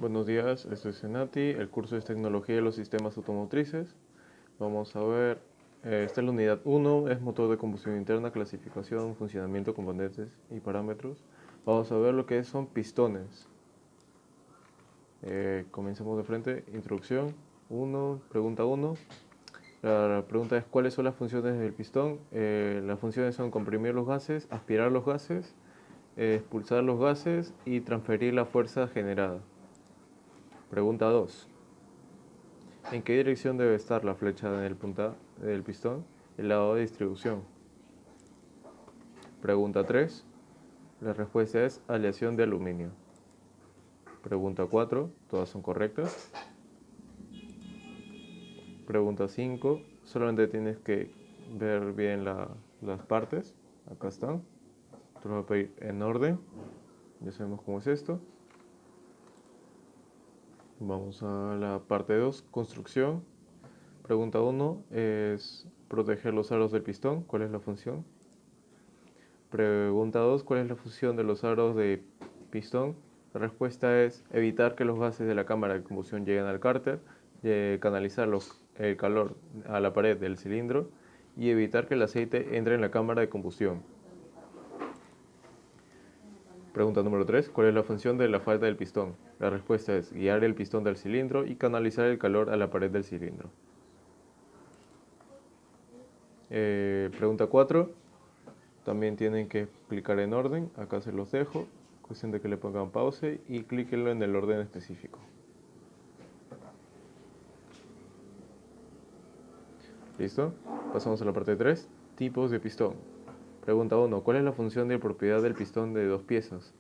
Buenos días, esto es Senati, el curso es Tecnología de los Sistemas Automotrices. Vamos a ver, esta es la unidad 1, es motor de combustión interna, clasificación, funcionamiento, componentes y parámetros. Vamos a ver lo que son pistones. Comencemos de frente, introducción 1, pregunta 1. La pregunta es ¿cuáles son las funciones del pistón? Las funciones son comprimir los gases, aspirar los gases, expulsar los gases y transferir la fuerza generada. Pregunta 2. ¿En qué dirección debe estar la flecha en el punta del pistón? El lado de distribución. Pregunta 3. La respuesta es aleación de aluminio. Pregunta 4. Todas son correctas. Pregunta 5. Solamente tienes que ver bien las partes. Acá están. Te lo voy a pedir en orden. Ya sabemos cómo es esto. Vamos a la parte 2. Construcción. Pregunta 1 es proteger los aros del pistón. ¿Cuál es la función? Pregunta 2. ¿Cuál es la función de los aros de pistón? La respuesta es evitar que los gases de la cámara de combustión lleguen al cárter, canalizar el calor a la pared del cilindro y evitar que el aceite entre en la cámara de combustión. Pregunta número 3. ¿Cuál es la función de la falda del pistón? La respuesta es guiar el pistón del cilindro y canalizar el calor a la pared del cilindro. Pregunta 4. También tienen que clicar en orden, acá se los dejo, cuestión de que le pongan pause y clíquenlo en el orden específico. ¿Listo? Pasamos a la parte 3, tipos de pistón. Pregunta 1, ¿cuál es la función de propiedad del pistón de dos piezas?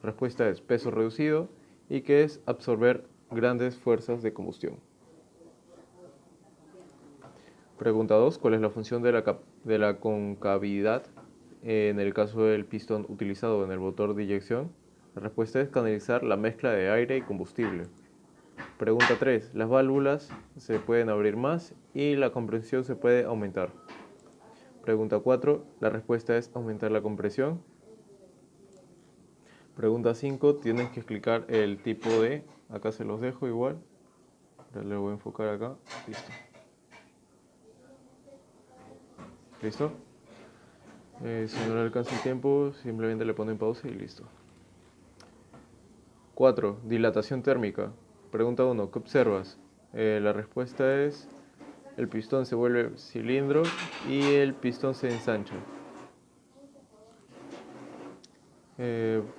Respuesta es peso reducido y que es absorber grandes fuerzas de combustión. Pregunta 2, ¿cuál es la función de la concavidad en el caso del pistón utilizado en el motor de inyección? La respuesta es canalizar la mezcla de aire y combustible. Pregunta 3. Las válvulas se pueden abrir más y la compresión se puede aumentar. Pregunta 4. La respuesta es aumentar la compresión. Pregunta 5. Tienes que explicar el tipo de... Acá se los dejo igual. Ya le voy a enfocar acá. Listo. ¿Listo? Si no le alcanza el tiempo, simplemente le ponen pausa y listo. 4. Dilatación térmica. Pregunta 1. ¿Qué observas? La respuesta es el pistón se vuelve cilindro y el pistón se ensancha.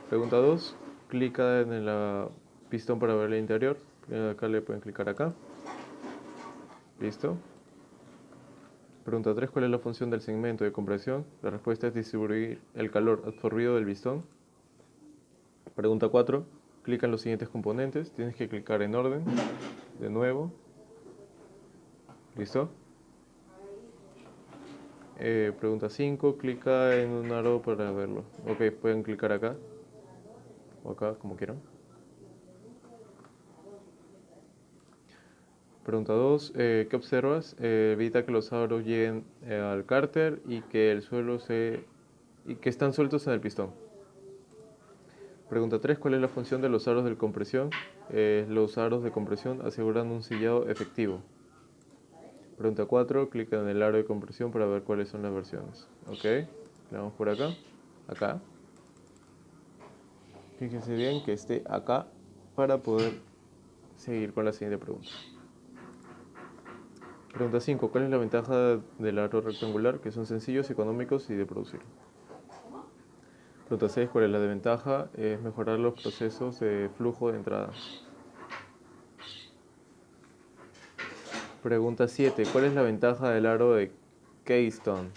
Pregunta 2. Clica en el pistón para ver el interior. Acá le pueden clicar acá. Listo. Pregunta 3. ¿Cuál es la función del segmento de compresión? La respuesta es distribuir el calor absorbido del pistón. Pregunta 4. Clica en los siguientes componentes. Tienes que clicar en orden. De nuevo. ¿Listo? Pregunta 5. Clica en un aro para verlo. Ok, pueden clicar acá. O acá, como quieran. Pregunta 2. ¿Qué observas? Evita que los aros lleguen al cárter y que están sueltos en el pistón. Pregunta 3. ¿Cuál es la función de los aros de compresión? Los aros de compresión aseguran un sellado efectivo. Pregunta 4. Clica en el aro de compresión para ver cuáles son las versiones. Ok, le damos por acá. Acá. Fíjense bien que esté acá para poder seguir con la siguiente pregunta. Pregunta 5. ¿Cuál es la ventaja del aro rectangular? Que son sencillos, económicos y de producir. Pregunta 6. ¿Cuál es la desventaja? Es mejorar los procesos de flujo de entrada. Pregunta 7. ¿Cuál es la ventaja del aro de Keystone?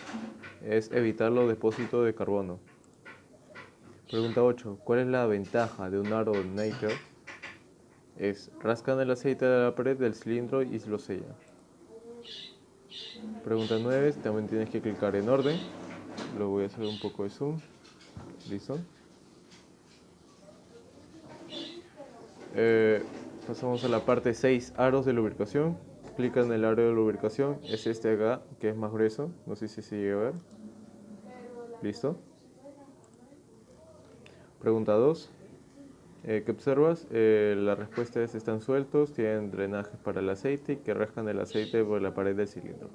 Es evitar los depósitos de carbono. Pregunta 8. ¿Cuál es la ventaja de un aro de Napier? Es rascan el aceite de la pared del cilindro y lo sella. Pregunta 9. También tienes que clicar en orden. Lo voy a hacer un poco de zoom. Listo. Pasamos a la parte 6, aros de lubricación. Clica en el aro de lubricación, es este acá, que es más grueso, no sé si se llega a ver. Listo. Pregunta 2. ¿Qué observas? La respuesta es: están sueltos, tienen drenajes para el aceite y que rascan el aceite por la pared del cilindro.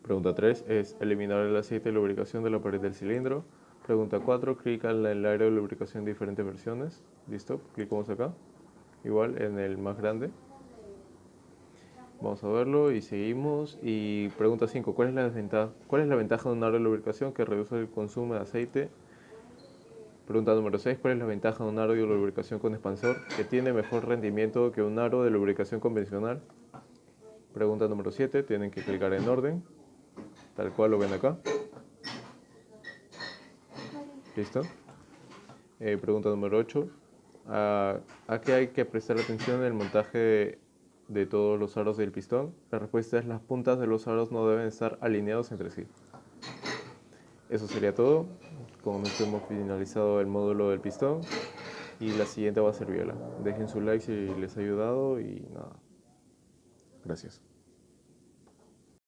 Pregunta 3 es: eliminar el aceite de lubricación de la pared del cilindro. Pregunta 4, clica en el área de lubricación de diferentes versiones. Listo, clicamos acá. Igual en el más grande. Vamos a verlo y seguimos. Y pregunta 5, ¿cuál es la ventaja de un aro de lubricación que reduce el consumo de aceite? Pregunta número 6, ¿cuál es la ventaja de un aro de lubricación con expansor que tiene mejor rendimiento que un aro de lubricación convencional? Pregunta número 7, tienen que clicar en orden, tal cual lo ven acá. ¿Listo? Pregunta número 8, ¿a qué hay que prestar atención en el montaje de todos los aros del pistón? La respuesta es: las puntas de los aros no deben estar alineados entre sí. Eso sería todo. Con esto hemos finalizado el módulo del pistón y la siguiente va a ser viola. Dejen su like si les ha ayudado y nada. Gracias.